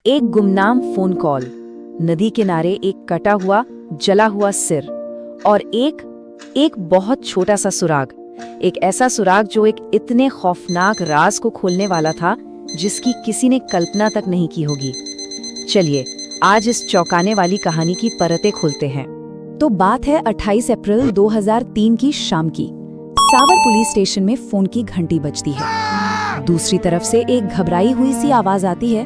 एक गुमनाम phone call, नदी किनारे एक कटा हुआ जला हुआ सिर और एक बहुत छोटा सा सुराग। एक ऐसा सुराग जो एक इतने खौफनाक राज को खोलने वाला था जिसकी किसी ने कल्पना तक नहीं की होगी। चलिए आज इस चौंकाने वाली कहानी की परतें खोलते हैं। तो बात है 28 अप्रैल 2003 की शाम की। सावर पुलिस स्टेशन में फोन की घंटी बजती है। दूसरी तरफ से एक घबराई हुई सी आवाज आती है,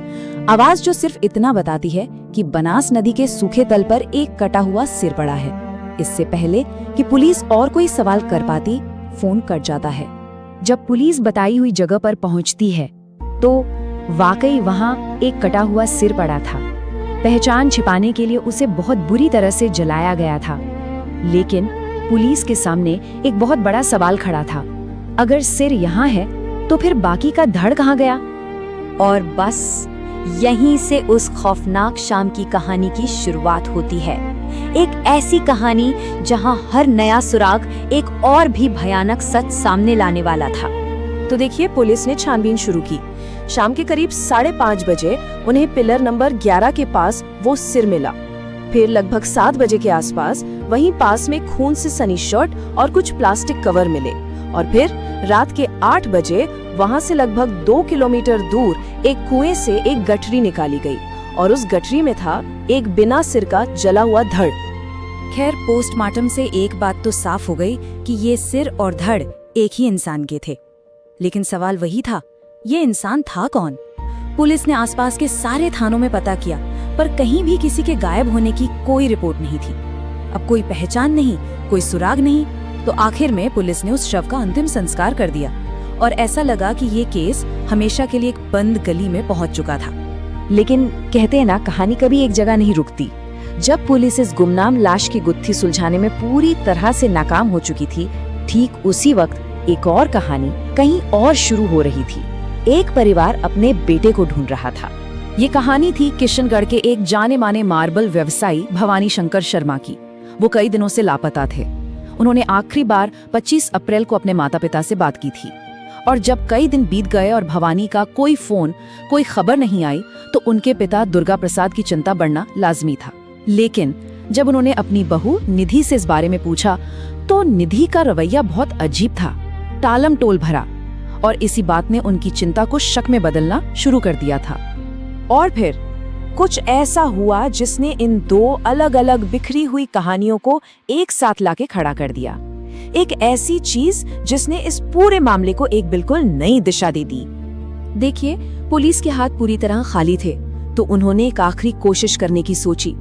आवाज जो सिर्फ इतना बताती है कि बनास नदी के सूखे तल पर एक कटा हुआ सिर पड़ा है। इससे पहले कि पुलिस और कोई सवाल कर पाती, फोन कट जाता है। जब पुलिस बताई हुई जगह पर पहुंचती है तो वाकई वहां एक कटा हुआ सिर पड़ा था। पहचान छिपाने के लिए उसे बहुत बुरी तरह से जलाया गया था। लेकिन पुलिस के सामने एक बहुत बड़ा सवाल खड़ा था। अगर सिर यहाँ है तो फिर बाकी का धड़ कहाँ गया? और बस यहीं से उस खौफनाक शाम की कहानी की शुरुआत होती है। एक ऐसी कहानी जहां हर नया सुराग एक और भी भयानक सच सामने लाने वाला था। तो देखिए, पुलिस ने छानबीन शुरू की। शाम के करीब 5:30 बजे उन्हें पिलर नंबर 11 के पास वो सिर मिला। फिर लगभग 7 बजे के आसपास वहीं पास में खून से सनी शर्ट और कुछ प्लास्टिक कवर मिले। और फिर रात के 8 बजे वहां से लगभग 2 किलोमीटर दूर एक कुएं से एक गठरी निकाली गई और उस गठरी में था एक बिना सिर का जला हुआ धड़। खैर, पोस्टमार्टम से एक बात तो साफ हो गई कि ये सिर और धड़ एक ही इंसान के थे। लेकिन सवाल वही था, ये इंसान था कौन? पुलिस ने आसपास के सारे थानों में पता किया, पर कहीं भी किसी के गायब होने की कोई रिपोर्ट नहीं थी। अब कोई पहचान नहीं, कोई सुराग नहीं, तो आखिर में पुलिस ने उस शव का अंतिम संस्कार कर दिया और ऐसा लगा कि ये केस हमेशा के लिए एक बंद गली में पहुंच चुका था। लेकिन कहते हैं ना, कहानी कभी एक जगह नहीं रुकती। जब पुलिस इस गुमनाम लाश की गुत्थी सुलझाने में पूरी तरह से नाकाम हो चुकी थी, ठीक उसी वक्त एक और कहानी कहीं और शुरू हो रही थी। एक परिवार अपने बेटे को ढूंढ रहा था। ये कहानी थी किशनगढ़ के एक जाने माने मार्बल व्यवसायी भवानी शंकर शर्मा की। वो कई दिनों से लापता थे। उन्होंने आखिरी बार 25 अप्रैल को अपने माता पिता से बात की थी और जब कई दिन बीत गए और भवानी का कोई फोन, कोई खबर नहीं आई, तो उनके पिता दुर्गा प्रसाद की चिंता बढ़ना लाजमी था। लेकिन जब उन्होंने अपनी बहू निधि से इस बारे में पूछा तो निधि का रवैया बहुत अजीब था, टालम टोल भरा, और इसी बात ने उनकी चिंता को शक में बदलना शुरू कर दिया था। और फिर कुछ ऐसा हुआ जिसने इन दो अलग अलग बिखरी हुई कहानियों को एक साथ लाके खड़ा कर दिया। एक ऐसी चीज जिसने इस पूरे मामले को एक बिल्कुल नई दिशा दे दी। देखिए, पुलिस के हाथ पूरी तरह खाली थे, तो उन्होंने एक आखिरी कोशिश करने की सोची।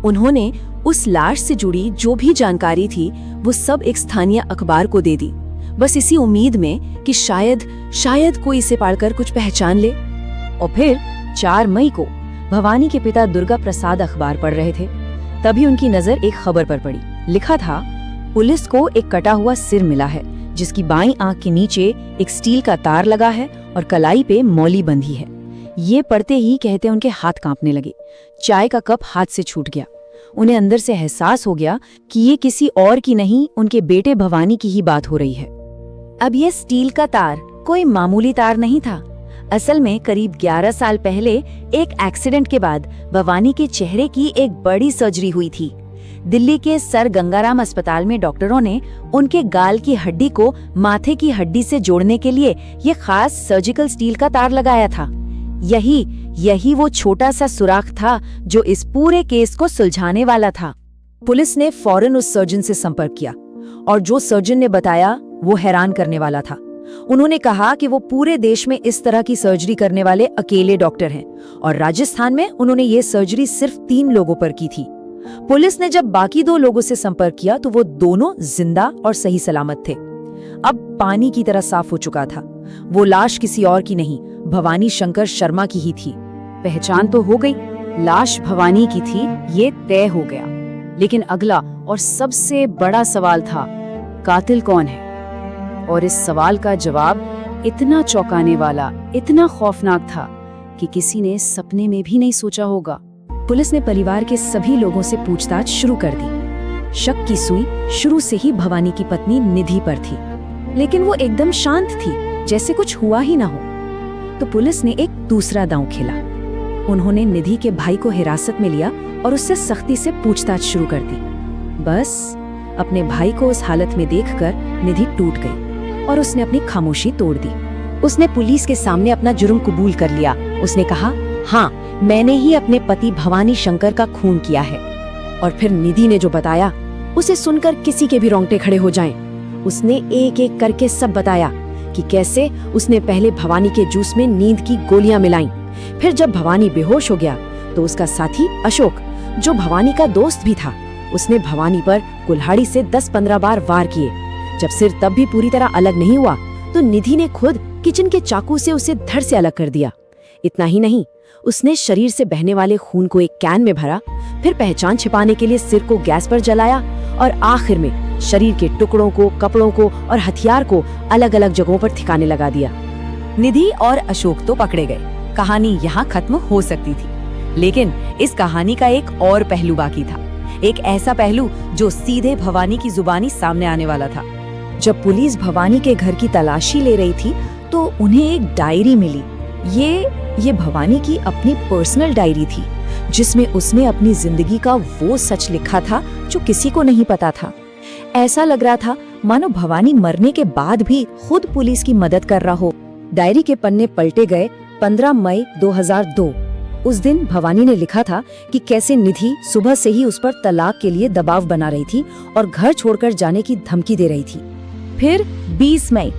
उन्होंने उस लाश से जुड़ी जो भी जानकारी थी वो सब एक स्थानीय अखबार को दे दी, बस इसी उम्मीद में कि शायद कोई इसे पढ़कर कुछ पहचान ले। और फिर 4 मई को भवानी के पिता दुर्गा प्रसाद अखबार पढ़ रहे थे, तभी उनकी नजर एक खबर पर पड़ी। लिखा था, पुलिस को एक कटा हुआ सिर मिला है जिसकी बाईं आंख के नीचे एक स्टील का तार लगा है और कलाई पे मौली बंधी है। ये पढ़ते ही कहते उनके हाथ कांपने लगे। चाय का कप हाथ से छूट गया। उन्हें अंदर से एहसास हो गया कि ये किसी और की नहीं, उनके बेटे भवानी की ही बात हो रही है। अब ये स्टील का तार कोई मामूली तार नहीं था। असल में करीब 11 साल पहले एक एक्सीडेंट के बाद भवानी के चेहरे की एक बड़ी सर्जरी हुई थी। दिल्ली के सर गंगाराम अस्पताल में डॉक्टरों ने उनके गाल की हड्डी को माथे की हड्डी से जोड़ने के लिए ये खास सर्जिकल स्टील का तार लगाया था। यही वो छोटा सा सुराख था जो इस पूरे केस को सुलझाने वाला था। पुलिस ने फौरन उस सर्जन से संपर्क किया और जो सर्जन ने बताया वो हैरान करने वाला था। उन्होंने कहा कि वो पूरे देश में इस तरह की सर्जरी करने वाले अकेले डॉक्टर हैं और राजस्थान में उन्होंने ये सर्जरी सिर्फ 3 लोगों पर की थी। पुलिस ने जब बाकी 2 लोगों से संपर्क किया तो वो दोनों जिंदा और सही सलामत थे। अब पानी की तरह साफ हो चुका था, वो लाश किसी और की नहीं, भवानी शंकर शर्मा की ही थी। पहचान तो हो गई, लाश भवानी की थी, ये तय हो गया। लेकिन अगला और सबसे बड़ा सवाल था, कातिल कौन है? और इस सवाल का जवाब इतना चौंकाने वाला, इतना खौफनाक था कि किसी ने सपने में भी नहीं सोचा होगा। पुलिस ने परिवार के सभी लोगों से पूछताछ शुरू कर दी। शक की सुई शुरू से ही भवानी की पत्नी निधि पर थी, लेकिन वो एकदम शांत थी, जैसे कुछ हुआ ही ना हो। तो पुलिस ने एक दूसरा दांव खेला। उन्होंने निधि के भाई को हिरासत में लिया और उससे सख्ती से पूछताछ शुरू कर दी। बस अपने भाई को उस हालत में देखकर निधि टूट गई और उसने अपनी खामोशी तोड़ दी। उसने पुलिस के सामने अपना जुर्म कबूल कर लिया। उसने कहा, हाँ, मैंने ही अपने पति भवानी शंकर का खून किया है। और फिर निधि ने जो बताया उसे सुनकर किसी के भी रोंगटे खड़े हो जाएं। उसने एक एक करके सब बताया कि कैसे उसने पहले भवानी के जूस में नींद की गोलियां मिलाईं। फिर जब भवानी बेहोश हो गया तो उसका साथी अशोक, जो भवानी का दोस्त भी था, उसने भवानी पर कुल्हाड़ी से 10-15 बार वार किए। जब सिर तब भी पूरी तरह अलग नहीं हुआ तो निधि ने खुद किचन के चाकू से उसे धड़ से अलग कर दिया। इतना ही नहीं, उसने शरीर से बहने वाले खून को एक कैन में भरा, फिर पहचान छिपाने के लिए सिर को गैस पर जलाया और आखिर में शरीर के टुकड़ों को, कपड़ों को और हथियार को अलग अलग जगहों पर ठिकाने लगा दिया। निधि और अशोक तो पकड़े गए, कहानी यहाँ खत्म हो सकती थी। लेकिन इस कहानी का एक और पहलू बाकी था, एक ऐसा पहलू जो सीधे भवानी की जुबानी सामने आने वाला था। जब पुलिस भवानी के घर की तलाशी ले रही थी तो उन्हें एक डायरी मिली। ये भवानी की अपनी पर्सनल डायरी थी, जिसमें उसने अपनी जिंदगी का वो सच लिखा था जो किसी को नहीं पता था। ऐसा लग रहा था मानो भवानी मरने के बाद भी खुद पुलिस की मदद कर रहा हो। डायरी के पन्ने पलटे गए 15 मई 2002। उस दिन भवानी ने लिखा था कि कैसे निधि सुबह से ही उस पर तलाक के लिए दबाव बना रही थी और घर छोड़कर जाने की धमकी दे रही थी। फिर 20 मई,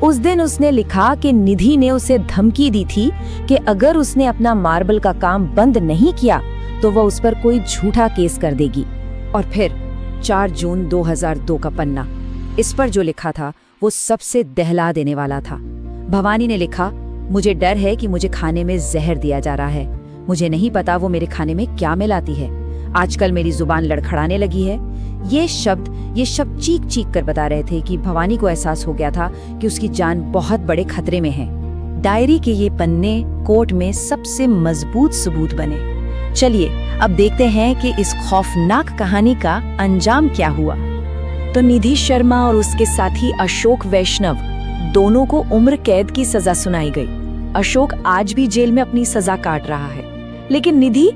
उस दिन उसने लिखा कि निधि ने उसे धमकी दी थी कि अगर उसने अपना मार्बल का काम बंद नहीं किया तो वह उस पर कोई झूठा केस कर देगी। और फिर 4 जून 2002 का पन्ना, इस पर जो लिखा था वो सबसे दहला देने वाला था। भवानी ने लिखा, मुझे डर है कि मुझे खाने में जहर दिया जा रहा है। मुझे नहीं पता वो मेरे खाने में क्या मिलाती है। आजकल मेरी जुबान लड़खड़ाने लगी है। ये शब्द चीख चीख कर बता रहे थे कि भवानी को एहसास हो गया था कि उसकी जान बहुत बड़े खतरे में है। डायरी के ये पन्ने कोर्ट में सबसे मजबूत सबूत बने। चलिए अब देखते हैं कि इस खौफनाक कहानी का अंजाम क्या हुआ। तो निधि शर्मा और उसके साथी अशोक वैष्णव दोनों को उम्र कैद की सजा सुनाई गई। अशोक आज भी जेल में अपनी सजा काट रहा है, लेकिन निधि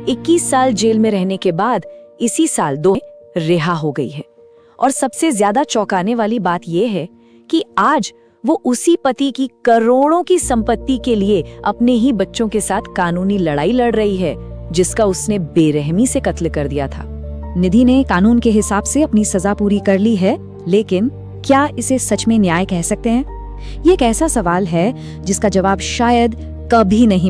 21 साल जेल में रहने के बाद इसी साल 2 रिहा हो गई है। और सबसे ज्यादा चौंकाने वाली बात यह है कि आज वो उसी पति की करोड़ों की संपत्ति के लिए अपने ही बच्चों के साथ कानूनी लड़ाई लड़ रही है, जिसका उसने बेरहमी से कत्ल कर दिया था। निधि ने कानून के हिसाब से अपनी सजा पूरी कर ली है, लेकिन क्या इसे सच में न्याय कह सकते हैं? ये एक ऐसा सवाल है जिसका जवाब शायद कभी नहीं मिलेगा।